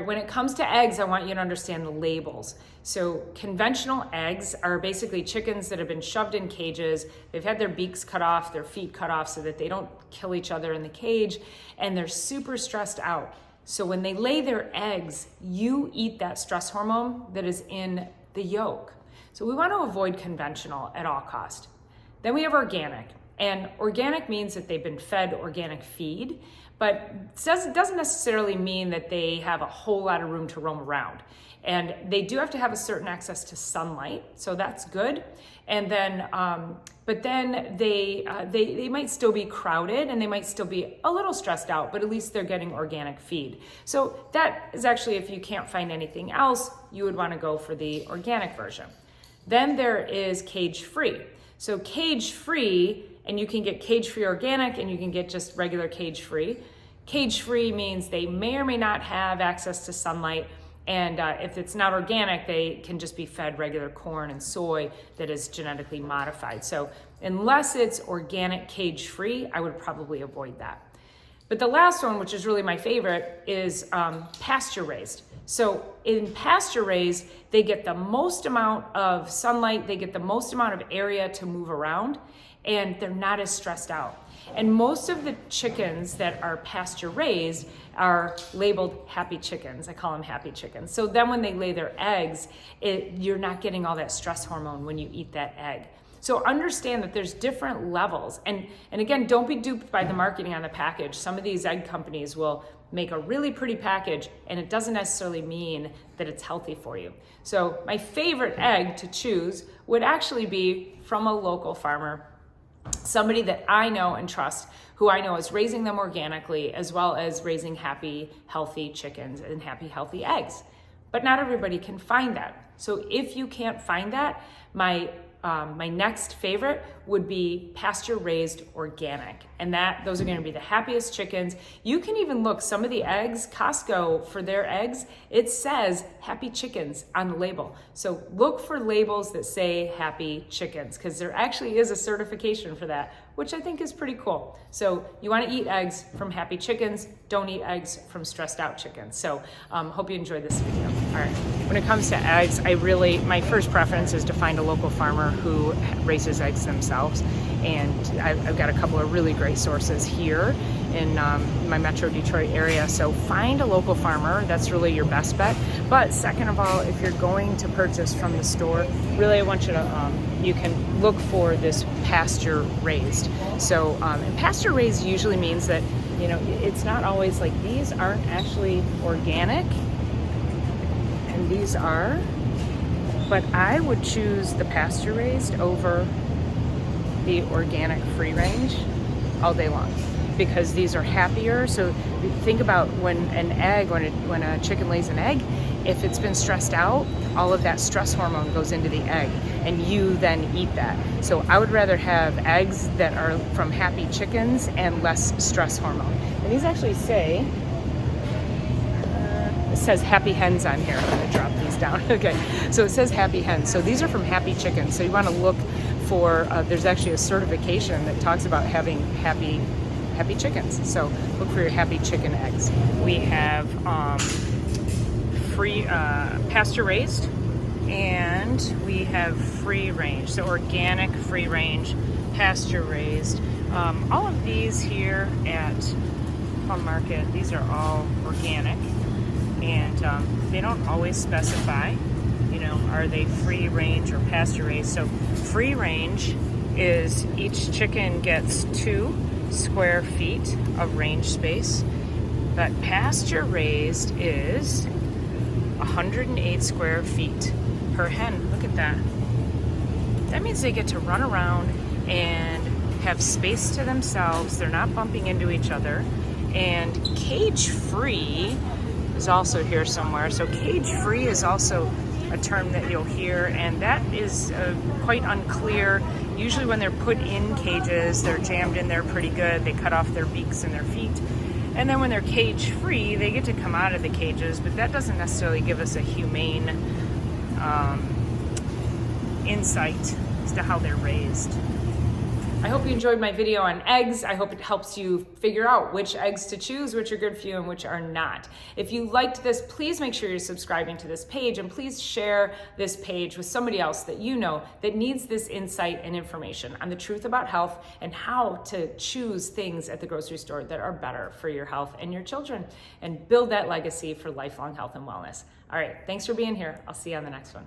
when it comes to eggs, I want you to understand the labels. So conventional eggs are basically chickens that have been shoved in cages. They've had their beaks cut off, their feet cut off so that they don't kill each other in the cage, and they're super stressed out. So when they lay their eggs, you eat that stress hormone that is in the yolk. So we want to avoid conventional at all cost. Then we have organic. And organic means that they've been fed organic feed, but it doesn't necessarily mean that they have a whole lot of room to roam around. And they do have to have a certain access to sunlight, so that's good. And then, but then they might still be crowded and they might still be a little stressed out, but at least they're getting organic feed. So that is actually, if you can't find anything else, you would want to go for the organic version. Then there is cage-free. So cage-free, and you can get cage-free organic and you can get just regular cage-free. Cage-free means they may or may not have access to sunlight, and if it's not organic, they can just be fed regular corn and soy that is genetically modified. So unless it's organic cage-free, I would probably avoid that. But the last one, which is really my favorite, is pasture-raised. So in pasture-raised, they get the most amount of sunlight, they get the most amount of area to move around, and they're not as stressed out. And most of the chickens that are pasture-raised are labeled happy chickens. I call them happy chickens. So then when they lay their eggs, you're not getting all that stress hormone when you eat that egg. So understand that there's different levels. And again, don't be duped by the marketing on the package. Some of these egg companies will make a really pretty package, and it doesn't necessarily mean that it's healthy for you. So my favorite egg to choose would actually be from a local farmer, somebody that I know and trust, who I know is raising them organically, as well as raising happy, healthy chickens and happy, healthy eggs. But not everybody can find that. So if you can't find that, my next favorite would be pasture-raised organic, and those are going to be the happiest chickens. You can even look, some of the eggs, Costco, for their eggs, it says happy chickens on the label. So look for labels that say happy chickens, because there actually is a certification for that, which I think is pretty cool. So you want to eat eggs from happy chickens, don't eat eggs from stressed out chickens. So hope you enjoyed this video. All right, when it comes to eggs, my first preference is to find a local farmer who raises eggs themselves. And I've got a couple of really great sources here in my Metro Detroit area. So find a local farmer, that's really your best bet. But second of all, if you're going to purchase from the store, really I want you to, you can look for this pasture raised. So, and pasture raised usually means that, it's not always like, these aren't actually organic, and these are, but I would choose the pasture raised over the organic free range all day long, because these are happier. So think about when a chicken lays an egg, if it's been stressed out, all of that stress hormone goes into the egg and you then eat that. So I would rather have eggs that are from happy chickens and less stress hormone. And these actually say, it says happy hens on here. I'm gonna drop these down. Okay, so it says happy hens. So these are from happy chickens. So you wanna look for, there's actually a certification that talks about having happy chickens. So look for your happy chicken eggs. We have free pasture raised, and we have free range. So organic, free range, pasture raised. All of these here at Plum Market, these are all organic, and they don't always specify, are they free range or pasture raised. So free range is each chicken gets 2 square feet of range space, but pasture raised is 108 square feet per hen. Look at that. That means they get to run around and have space to themselves. They're not bumping into each other. And cage-free is also here somewhere. So cage-free is also a term that you'll hear, and that is quite unclear. Usually when they're put in cages, they're jammed in there pretty good. They cut off their beaks and their feet. And then when they're cage-free, they get to come out of the cages, but that doesn't necessarily give us a humane insight as to how they're raised. I hope you enjoyed my video on eggs. I hope it helps you figure out which eggs to choose, which are good for you and which are not. If you liked this, please make sure you're subscribing to this page, and please share this page with somebody else that you know that needs this insight and information on the truth about health and how to choose things at the grocery store that are better for your health and your children, and build that legacy for lifelong health and wellness. All right, thanks for being here. I'll see you on the next one.